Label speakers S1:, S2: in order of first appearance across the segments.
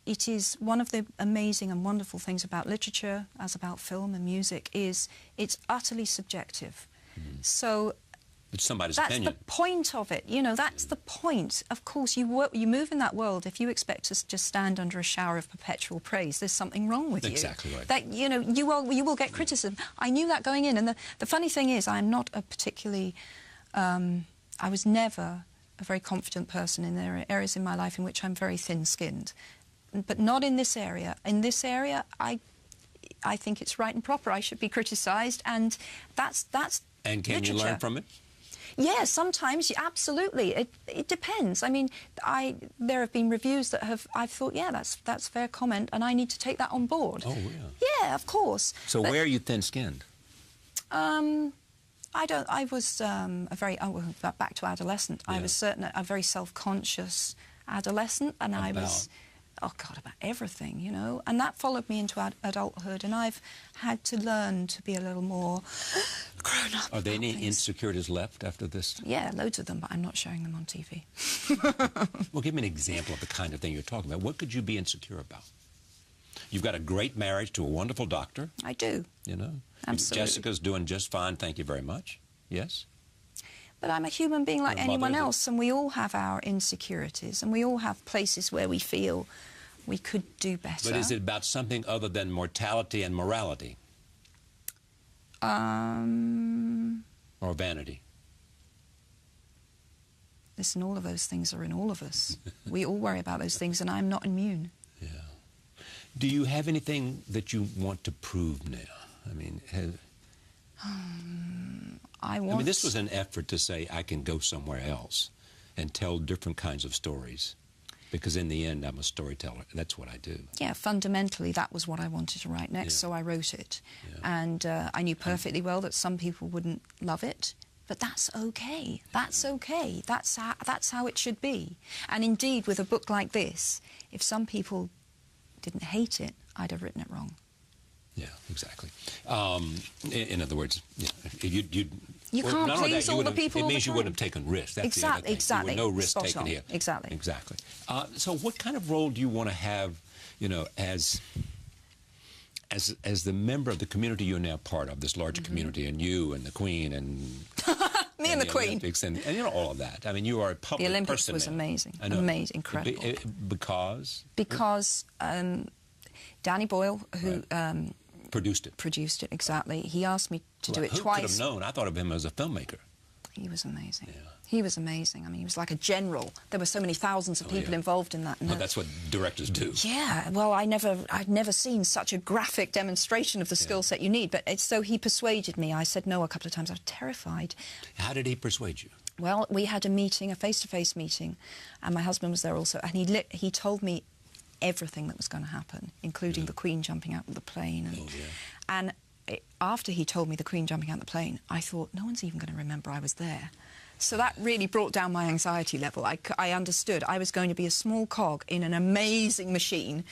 S1: it is one of the amazing and wonderful things about literature, as about film and music, is it's utterly subjective. So
S2: it's somebody's
S1: that's
S2: opinion.
S1: the point of it, you know, that's the point. Of course, you move in that world. If you expect to just stand under a shower of perpetual praise, there's something wrong with you.
S2: Exactly right.
S1: That, you know, you will get criticism. I knew that going in, and the funny thing is, I'm not a particularly, I was never a very confident person. In there are areas in my life in which I'm very thin-skinned, but not in this area. In this area, I think it's right and proper. I should be criticised, and that's
S2: And can
S1: literature.
S2: you learn from it?
S1: Yeah, sometimes, absolutely. It depends. I mean, there have been reviews that I've thought, yeah, that's fair comment, and I need to take that on board.
S2: Oh, yeah.
S1: Yeah, of course.
S2: So
S1: but,
S2: where are you thin-skinned?
S1: I was back to adolescent. Yeah. I was a very self-conscious adolescent, and I was, oh God, about everything, you know. And that followed me into adulthood, and I've had to learn to be a little more grown up.
S2: Are there any insecurities left after this?
S1: Yeah, loads of them, but I'm not showing them on TV.
S2: Well, give me an example of the kind of thing you're talking about. What could you be insecure about? You've got a great marriage to a wonderful doctor.
S1: I do.
S2: You know?
S1: Absolutely.
S2: Jessica's doing just fine, thank you very much. Yes?
S1: But I'm a human being like anyone else, and we all have our insecurities, and we all have places where we feel we could do better.
S2: But is it about something other than mortality and morality? Or vanity?
S1: Listen, all of those things are in all of us. We all worry about those things, and I'm not immune.
S2: Yeah. Do you have anything that you want to prove now? I mean, I mean, this was an effort to say, I can go somewhere else and tell different kinds of stories. Because in the end, I'm a storyteller. That's what I do. Yeah,
S1: fundamentally, that was what I wanted to write next, so I wrote it. Yeah. And I knew perfectly well that some people wouldn't love it, but that's okay. That's okay. That's how it should be. And indeed, with a book like this, if some people didn't hate it, I'd have written it wrong.
S2: Yeah, exactly. In other words,
S1: you can't please all the people.
S2: It means you wouldn't have taken risks. That's
S1: exactly.
S2: There were no risks taken here.
S1: Exactly.
S2: Exactly. So, what kind of role do you want to have, you know, as the member of the community you're now part of, this larger community, and you and the Queen and
S1: me and the Queen,
S2: Olympics and you know all of that. I mean, you are a public person.
S1: The Olympics was amazing. Amazing, incredible.
S2: Because
S1: Danny Boyle, who.
S2: Produced it,
S1: exactly. He asked me to do it twice.
S2: Who could have known? I thought of him as a filmmaker.
S1: He was amazing.
S2: Yeah.
S1: He was amazing. I mean, he was like a general. There were so many thousands of people involved in that.
S2: Well, that's what directors do.
S1: Yeah. Well, I'd never seen such a graphic demonstration of the skill set you need. But so he persuaded me. I said no a couple of times. I was terrified.
S2: How did he persuade you?
S1: Well, we had a meeting, a face-to-face meeting, and my husband was there also. And he told me everything that was going to happen, including the Queen jumping out of the plane. And after he told me the Queen jumping out of the plane, I thought, no one's even going to remember I was there. So that really brought down my anxiety level. I understood I was going to be a small cog in an amazing machine,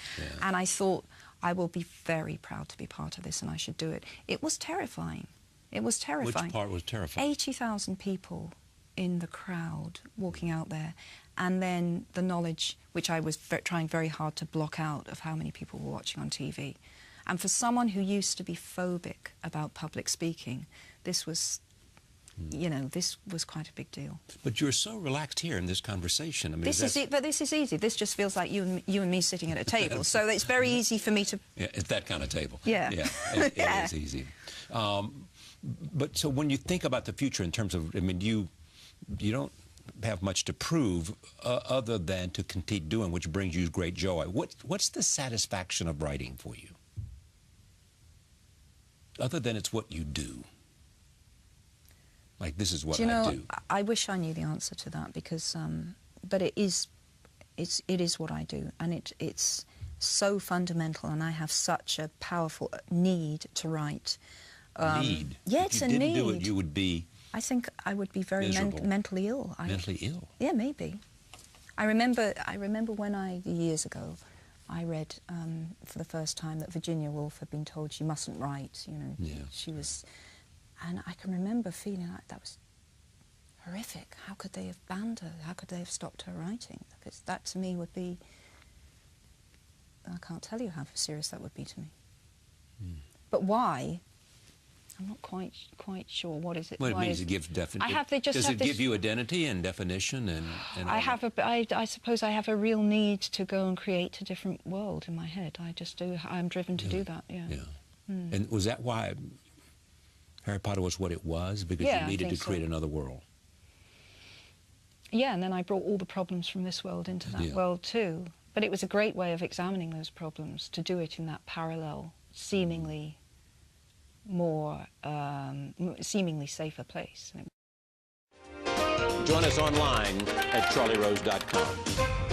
S1: and I thought, I will be very proud to be part of this, and I should do it. It was terrifying. It was terrifying.
S2: Which part was terrifying?
S1: 80,000 people in the crowd walking out there, and then the knowledge, which I was trying very hard to block out, of how many people were watching on TV. And for someone who used to be phobic about public speaking, this was, you know, this was quite a big deal.
S2: But you're so relaxed here in this conversation. I mean,
S1: this is it. But this is easy. This just feels like you and me sitting at a table. So it's very easy for me to.
S2: Yeah, it's that kind of table.
S1: Yeah.
S2: Yeah, it is easy. But so when you think about the future in terms of, I mean, you don't have much to prove other than to continue doing, which brings you great joy. What's the satisfaction of writing for you? Other than it's what you do. Like, this is what I do.
S1: I wish I knew the answer to that, because, but it is what I do, and it's so fundamental, and I have such a powerful need to write.
S2: Need?
S1: Yeah,
S2: if
S1: it's a
S2: need. If you didn't do it, you would be.
S1: I think I would be very mentally ill.
S2: Mentally ill?
S1: Yeah, maybe. I remember when years ago, I read for the first time that Virginia Woolf had been told she mustn't write, you know.
S2: Yeah.
S1: She was, and I can remember feeling like that was horrific. How could they have banned her? How could they have stopped her writing? Because that to me would be I can't tell you how serious that would be to me. But why? I'm not quite sure. What is it?
S2: Well, it means it gives definition. Does it give you identity and definition and
S1: I suppose I have a real need to go and create a different world in my head. I just do. I'm driven to do that. Yeah.
S2: And was that why Harry Potter was what it was? Because you needed to create another world.
S1: Yeah, and then I brought all the problems from this world into that world too. But it was a great way of examining those problems, to do it in that parallel, seemingly more, seemingly safer place.
S2: Join us online at charlierose.com.